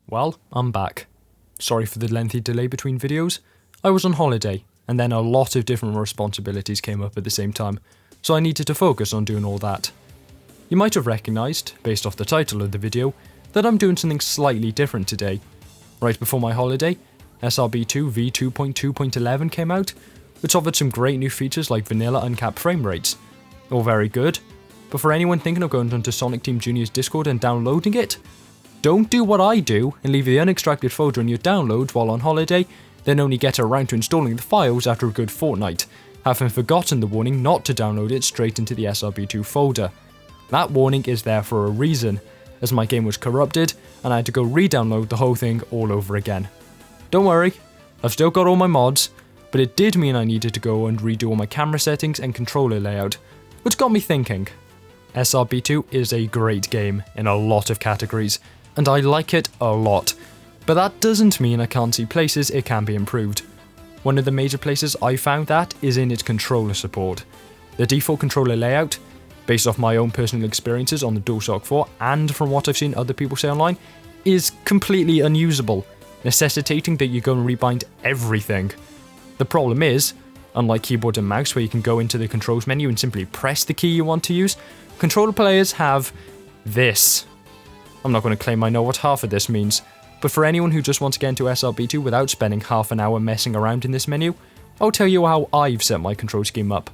Well, I'm back. Sorry for the lengthy delay between videos. I was on holiday, and then a lot of different responsibilities came up at the same time, so I needed to focus on doing all that. You might have recognised, based off the title of the video, that I'm doing something slightly different today. Right before my holiday, SRB2 v2.2.11 came out, which offered some great new features like vanilla uncapped frame rates. All very good, but for anyone thinking of going onto Sonic Team Junior's Discord and downloading it, don't do what I do and leave the unextracted folder in your downloads while on holiday, then only get around to installing the files after a good fortnight, having forgotten the warning not to download it straight into the SRB2 folder. That warning is there for a reason, as my game was corrupted and I had to go re-download the whole thing all over again. Don't worry, I've still got all my mods, but it did mean I needed to go and redo all my camera settings and controller layout, which got me thinking. SRB2 is a great game in a lot of categories, and I like it a lot, but that doesn't mean I can't see places it can be improved. One of the major places I found that is in its controller support. The default controller layout, based off my own personal experiences on the DualShock 4 and from what I've seen other people say online, is completely unusable, necessitating that you go and rebind everything. The problem is, unlike keyboard and mouse where you can go into the controls menu and simply press the key you want to use, controller players have this. I'm not going to claim I know what half of this means, but for anyone who just wants to get into SRB2 without spending half an hour messing around in this menu, I'll tell you how I've set my control scheme up.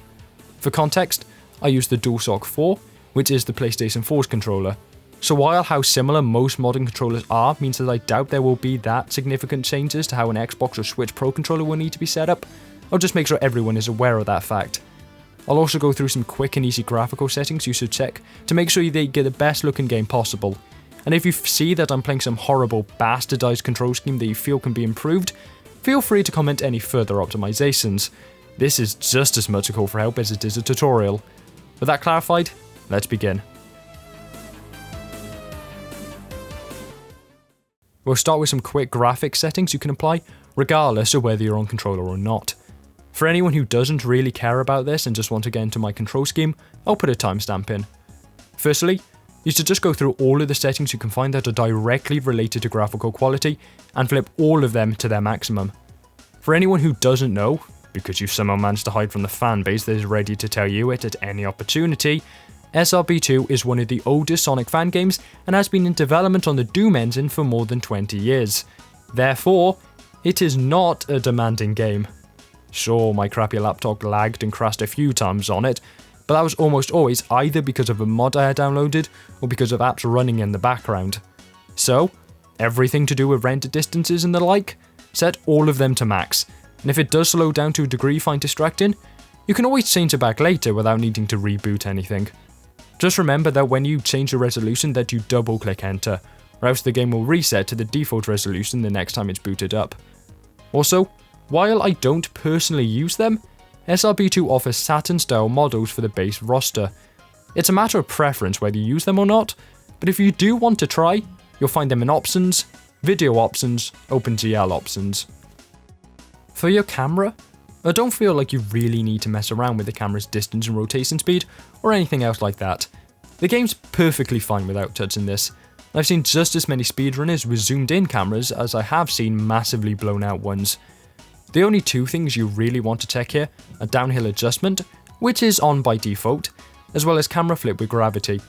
For context, I use the DualShock 4, which is the PlayStation 4's controller. So while how similar most modern controllers are means that I doubt there will be that significant changes to how an Xbox or Switch Pro controller will need to be set up, I'll just make sure everyone is aware of that fact. I'll also go through some quick and easy graphical settings you should check to make sure they get the best looking game possible. And if you see that I'm playing some horrible bastardized control scheme that you feel can be improved, feel free to comment any further optimizations. This is just as much a call for help as it is a tutorial. With that clarified, let's begin. We'll start with some quick graphics settings you can apply, regardless of whether you're on controller or not. For anyone who doesn't really care about this and just want to get into my control scheme, I'll put a timestamp in. Firstly, you should just go through all of the settings you can find that are directly related to graphical quality and flip all of them to their maximum. For anyone who doesn't know, because you've somehow managed to hide from the fanbase that is ready to tell you it at any opportunity, SRB2 is one of the oldest Sonic fan games and has been in development on the Doom engine for more than 20 years. Therefore, it is not a demanding game. Sure, my crappy laptop lagged and crashed a few times on it, but that was almost always either because of a mod I had downloaded or because of apps running in the background. So, everything to do with render distances and the like, set all of them to max, and if it does slow down to a degree you find distracting, you can always change it back later without needing to reboot anything. Just remember that when you change the resolution that you double click enter, or else the game will reset to the default resolution the next time it's booted up. Also, while I don't personally use them, SRB2 offers Saturn-style models for the base roster. It's a matter of preference whether you use them or not, but if you do want to try, you'll find them in Options, Video Options, OpenGL Options. For your camera, I don't feel like you really need to mess around with the camera's distance and rotation speed, or anything else like that. The game's perfectly fine without touching this. I've seen just as many speedrunners with zoomed-in cameras as I have seen massively blown-out ones. The only two things you really want to check here are downhill adjustment, which is on by default, as well as camera flip with gravity.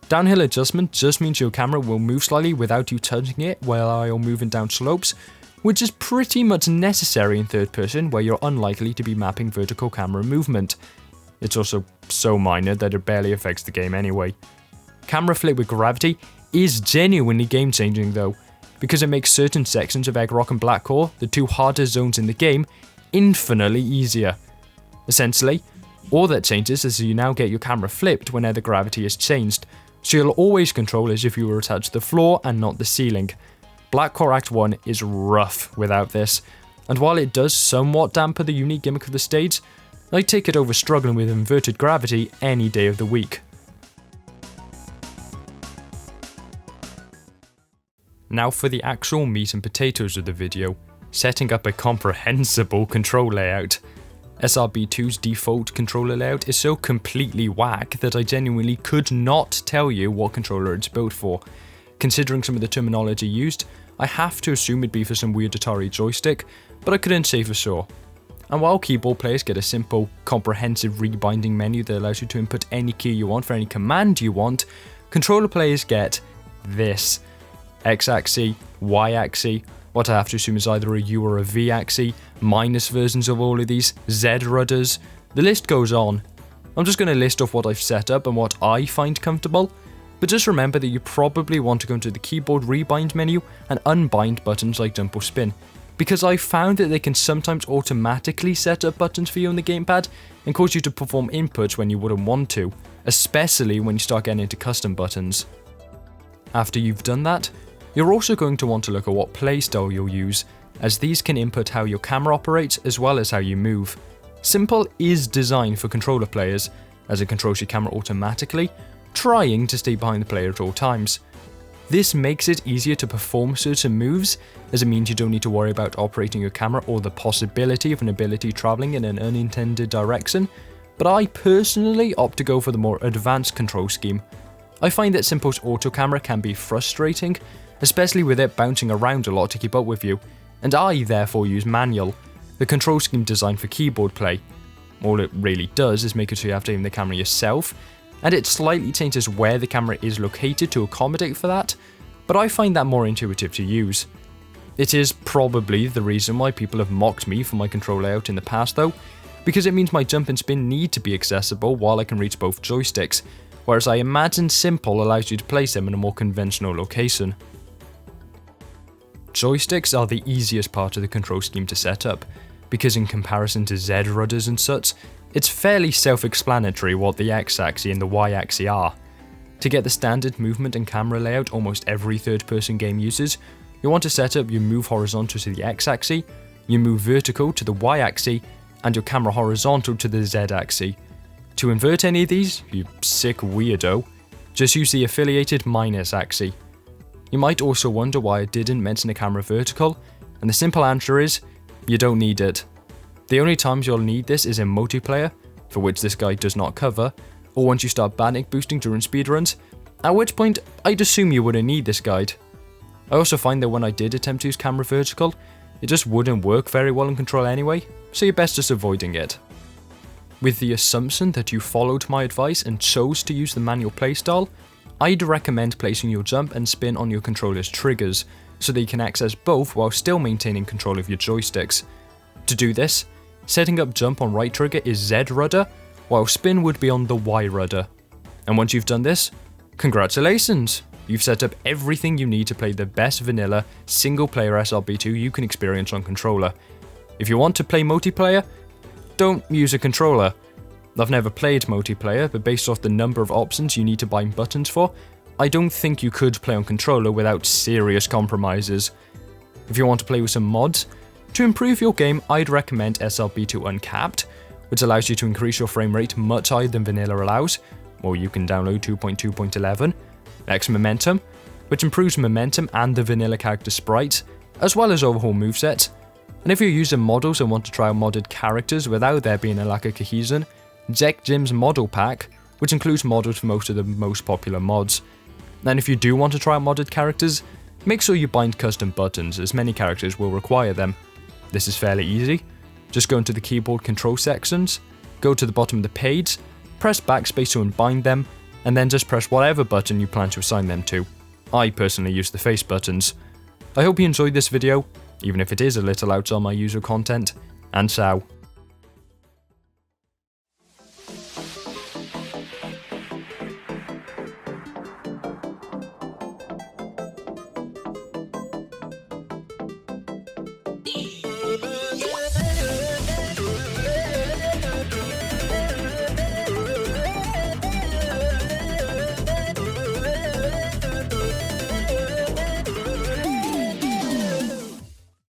Downhill adjustment just means your camera will move slightly without you touching it while you're moving down slopes, which is pretty much necessary in third person where you're unlikely to be mapping vertical camera movement. It's also so minor that it barely affects the game anyway. Camera flip with gravity is genuinely game changing though, because it makes certain sections of Egg Rock and Black Core, the two hardest zones in the game, infinitely easier. Essentially, all that changes is you now get your camera flipped whenever the gravity is changed, so you'll always control as if you were attached to the floor and not the ceiling. Black Core Act 1 is rough without this, and while it does somewhat dampen the unique gimmick of the stage, I'd take it over struggling with inverted gravity any day of the week. Now for the actual meat and potatoes of the video, setting up a comprehensible control layout. SRB2's default controller layout is so completely whack that I genuinely could not tell you what controller it's built for. Considering some of the terminology used, I have to assume it'd be for some weird Atari joystick, but I couldn't say for sure. And while keyboard players get a simple, comprehensive rebinding menu that allows you to input any key you want for any command you want, controller players get this. X-axis, Y-axis, what I have to assume is either a U or a V-axis, minus versions of all of these, Z rudders, the list goes on. I'm just going to list off what I've set up and what I find comfortable, but just remember that you probably want to go into the keyboard rebind menu and unbind buttons like jump or spin, because I've found that they can sometimes automatically set up buttons for you on the gamepad and cause you to perform inputs when you wouldn't want to, especially when you start getting into custom buttons. After you've done that, you're also going to want to look at what playstyle you'll use, as these can input how your camera operates as well as how you move. Simple is designed for controller players, as it controls your camera automatically, trying to stay behind the player at all times. This makes it easier to perform certain moves, as it means you don't need to worry about operating your camera or the possibility of an ability travelling in an unintended direction, but I personally opt to go for the more advanced control scheme. I find that Simple's auto camera can be frustrating, especially with it bouncing around a lot to keep up with you, and I therefore use manual, the control scheme designed for keyboard play. All it really does is make it so you have to aim the camera yourself, and it slightly changes where the camera is located to accommodate for that, but I find that more intuitive to use. It is probably the reason why people have mocked me for my control layout in the past though, because it means my jump and spin need to be accessible while I can reach both joysticks, whereas I imagine Simple allows you to place them in a more conventional location. Joysticks are the easiest part of the control scheme to set up, because in comparison to Z rudders and such, it's fairly self-explanatory what the X-axis and the Y-axis are. To get the standard movement and camera layout almost every third-person game uses, you want to set up your move horizontal to the X-axis, your move vertical to the Y-axis, and your camera horizontal to the Z-axis. To invert any of these, you sick weirdo, just use the affiliated minus axis. You might also wonder why I didn't mention the camera vertical, and the simple answer is, you don't need it. The only times you'll need this is in multiplayer, for which this guide does not cover, or once you start bandit boosting during speedruns, at which point I'd assume you wouldn't need this guide. I also find that when I did attempt to use camera vertical, it just wouldn't work very well in control anyway, so you're best just avoiding it. With the assumption that you followed my advice and chose to use the manual playstyle, I'd recommend placing your jump and spin on your controller's triggers, so that you can access both while still maintaining control of your joysticks. To do this, setting up jump on right trigger is Z rudder, while spin would be on the Y rudder. And once you've done this, congratulations! You've set up everything you need to play the best vanilla, single player SRB2 you can experience on controller. If you want to play multiplayer, don't use a controller. I've never played multiplayer, but based off the number of options you need to bind buttons for, I don't think you could play on controller without serious compromises. If you want to play with some mods, to improve your game I'd recommend SRB2 Uncapped, which allows you to increase your frame rate much higher than vanilla allows, or you can download 2.2.11, XMomentum, which improves momentum and the vanilla character sprites, as well as overhaul movesets, and if you're using models and want to try out modded characters without there being a lack of cohesion, Jeck Jim's model pack, which includes models for most of the most popular mods. And if you do want to try out modded characters, make sure you bind custom buttons, as many characters will require them. This is fairly easy. Just go into the keyboard control sections, go to the bottom of the page, press backspace to unbind them, and then just press whatever button you plan to assign them to. I personally use the face buttons. I hope you enjoyed this video, even if it is a little outside my usual content, and ciao.